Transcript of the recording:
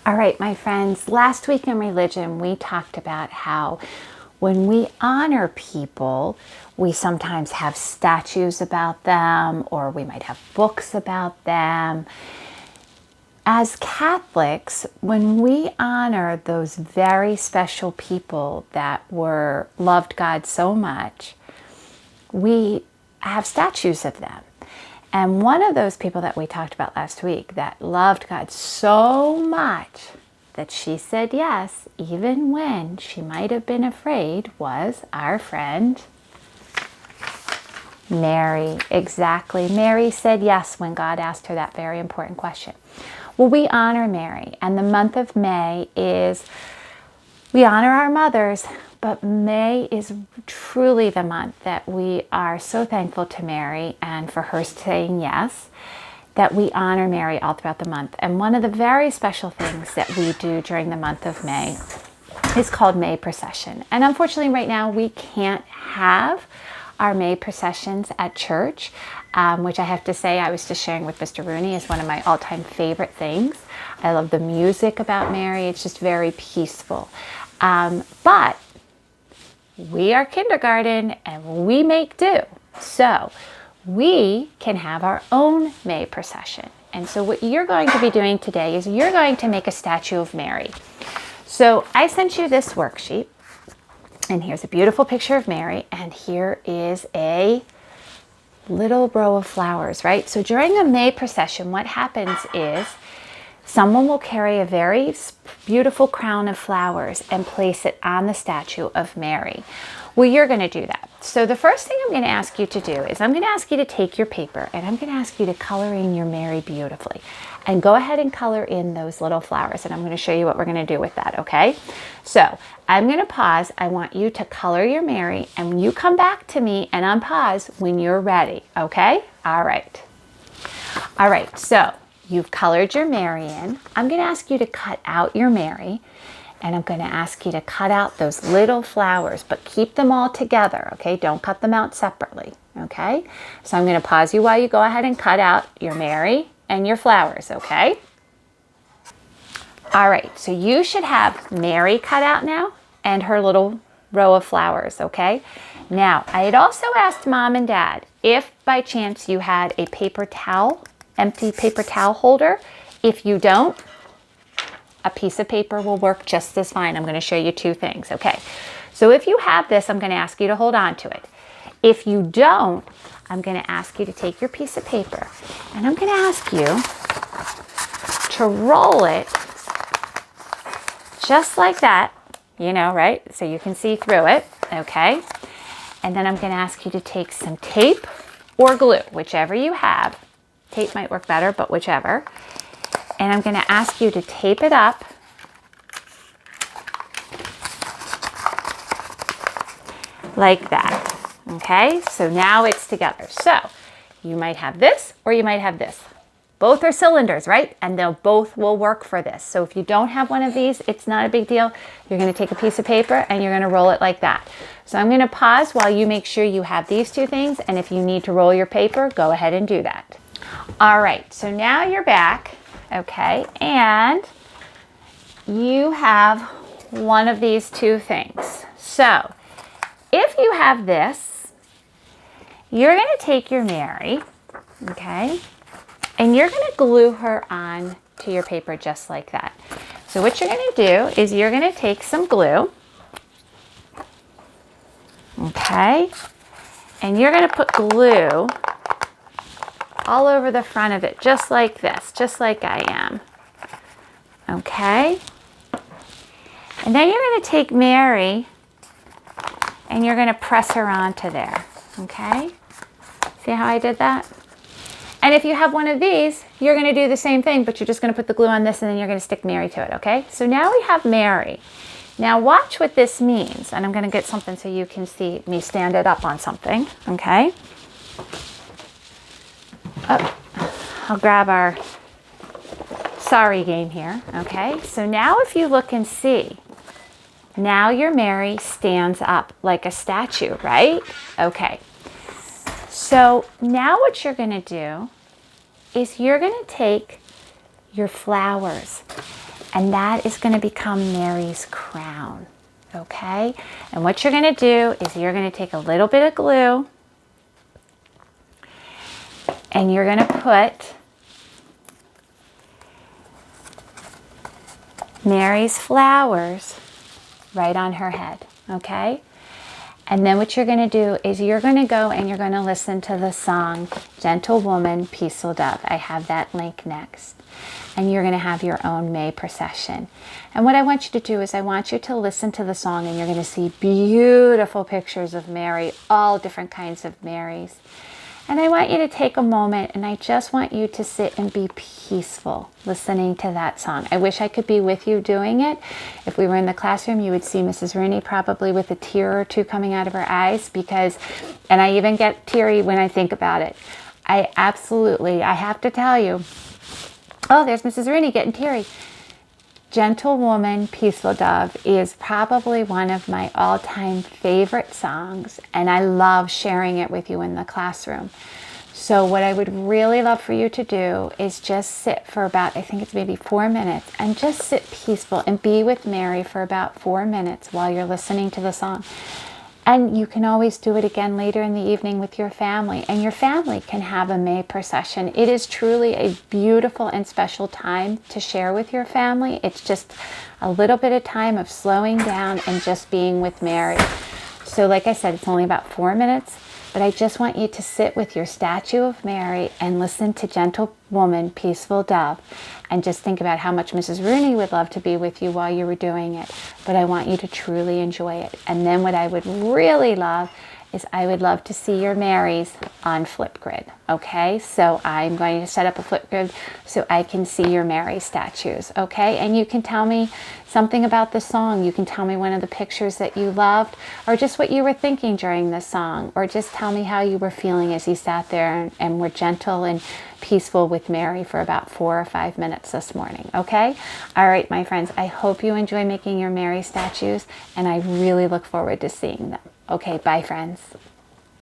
All right, my friends, last week in religion, we talked about how when we honor people, we sometimes have statues about them, or we might have books about them. As Catholics, when we honor those very special people that loved God so much, we have statues of them. And one of those people that we talked about last week that loved God so much that she said yes, even when she might have been afraid, was our friend Mary. Exactly. Mary said yes when God asked her that very important question. Well, we honor Mary, and the month of May we honor our mothers, but May is truly the month that we are so thankful to Mary and for her saying yes, that we honor Mary all throughout the month. And one of the very special things that we do during the month of May is called May Procession. And unfortunately right now we can't have our May processions at church, which I have to say I was just sharing with Mr. Rooney is one of my all-time favorite things. I love the music about Mary. It's just very peaceful. But we are kindergarten and we make do. So we can have our own May procession. And so what you're going to be doing today is you're going to make a statue of Mary. So I sent you this worksheet, and here's a beautiful picture of Mary, and here is a little row of flowers, right? So during a May procession, what happens is someone will carry a very beautiful crown of flowers and place it on the statue of Mary. Well, you're going to do that. So the first thing I'm going to ask you to do is I'm going to ask you to take your paper and I'm going to ask you to color in your Mary beautifully. And go ahead and color in those little flowers. And I'm going to show you what we're going to do with that, okay? So I'm going to pause. I want you to color your Mary, and you come back to me and unpause when you're ready, okay? All right. All right, so you've colored your Mary in. I'm going to ask you to cut out your Mary, and I'm going to ask you to cut out those little flowers, but keep them all together, okay? Don't cut them out separately, okay? So I'm going to pause you while you go ahead and cut out your Mary and your flowers, okay? All right, so you should have Mary cut out now and her little row of flowers, okay? Now, I had also asked Mom and Dad if by chance you had a paper towel, empty paper towel holder. If you don't, a piece of paper will work just as fine. I'm going to show you two things, okay? So if you have this, I'm going to ask you to hold on to it. If you don't, I'm going to ask you to take your piece of paper and I'm going to ask you to roll it just like that, you know, right? So you can see through it, okay? And then I'm going to ask you to take some tape or glue, whichever you have. Tape might work better, but whichever. And I'm going to ask you to tape it up like that. Okay, so now it's together. So you might have this or you might have this. Both are cylinders, right? And they'll both will work for this. So if you don't have one of these, it's not a big deal. You're going to take a piece of paper and you're going to roll it like that. So I'm going to pause while you make sure you have these two things. And if you need to roll your paper, go ahead and do that. All right, so now you're back, okay? And you have one of these two things. So if you have this, you're going to take your Mary, okay, and you're going to glue her on to your paper just like that. So what you're going to do is you're going to take some glue, okay, and you're going to put glue all over the front of it, just like this, just like I am, okay? And then you're going to take Mary and you're going to press her onto there, okay? See how I did that? And if you have one of these, you're going to do the same thing, but you're just going to put the glue on this and then you're going to stick Mary to it, okay? So now we have Mary. Now watch what this means. And I'm going to get something so you can see me stand it up on something, okay? Oh, I'll grab our sorry game here, okay? So now if you look and see, now your Mary stands up like a statue, right? Okay. So now what you're going to do is you're going to take your flowers And that is going to become Mary's crown. Okay? And what you're going to do is you're going to take a little bit of glue and you're going to put Mary's flowers right on her head. Okay? And then what you're going to do is you're going to go and you're going to listen to the song, Gentle Woman, Peaceful Dove. I have that link next. And you're going to have your own May procession. And what I want you to do is I want you to listen to the song and you're going to see beautiful pictures of Mary, all different kinds of Marys. And I want you to take a moment and I just want you to sit and be peaceful listening to that song. I wish I could be with you doing it. If we were in the classroom, you would see Mrs. Rooney probably with a tear or two coming out of her eyes because, and I even get teary when I think about it. I have to tell you, oh, there's Mrs. Rooney getting teary. Gentle Woman, Peaceful Dove is probably one of my all-time favorite songs, and I love sharing it with you in the classroom. So what I would really love for you to do is just sit for about, I think it's maybe 4 minutes, and just sit peaceful and be with Mary for about 4 minutes while you're listening to the song. And you can always do it again later in the evening with your family. And your family can have a May procession. It is truly a beautiful and special time to share with your family. It's just a little bit of time of slowing down and just being with Mary. So like I said, it's only about 4 minutes. But I just want you to sit with your statue of Mary and listen to Gentle Woman, Peaceful Dove. And just think about how much Mrs. Rooney would love to be with you while you were doing it. But I want you to truly enjoy it. And then what I would really love is I would love to see your Marys on Flipgrid. Okay, so I'm going to set up a Flipgrid so I can see your Mary statues. Okay, and you can tell me something about the song. You can tell me one of the pictures that you loved, or just what you were thinking during the song, or just tell me how you were feeling as you sat there and were gentle and peaceful with Mary for about 4 or 5 minutes this morning. Okay, all right, my friends, I hope you enjoy making your Mary statues, and I really look forward to seeing them. Okay, bye friends.